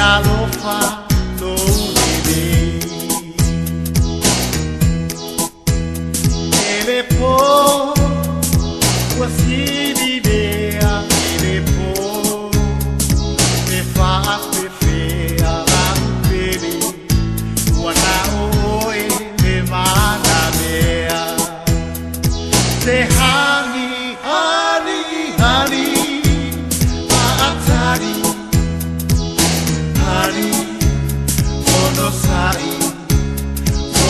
alofa no bebê. Ele pô, o sibibea, ele pô, me faz feia a bebê, o anaoi me manda meia. Say honey, honey, honey, atari, honey, onosai,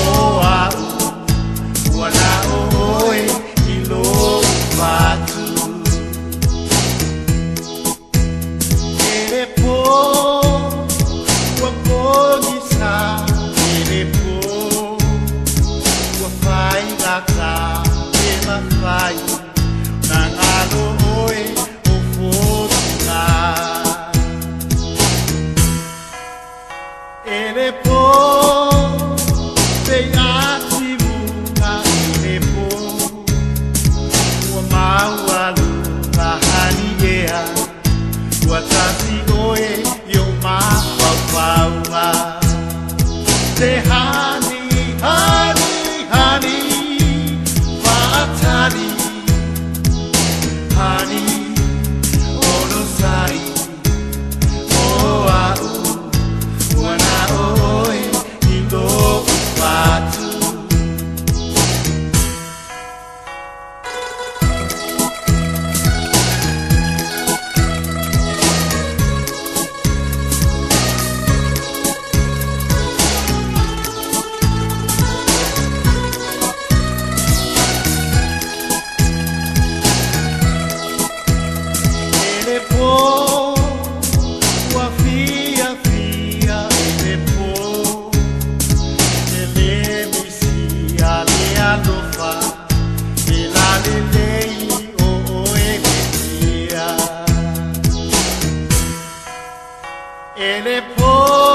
oau, wanaoi, ilo batu. Ele pô, o pogisa, ele pô, o fai laka, ela fai, na aloe, o fogo na. Ele pô, vem a timunga, ele pô, o maualu, a haniea, o atasi oe, e o mauaua. Say honey, honey, honey, fatali, honey, onosai, oau, wanaoi, indo batu. Ele pô, ua fia, fia, ele pô, ele me se ale alofa, ela lelei, o ele dia. Ele pô.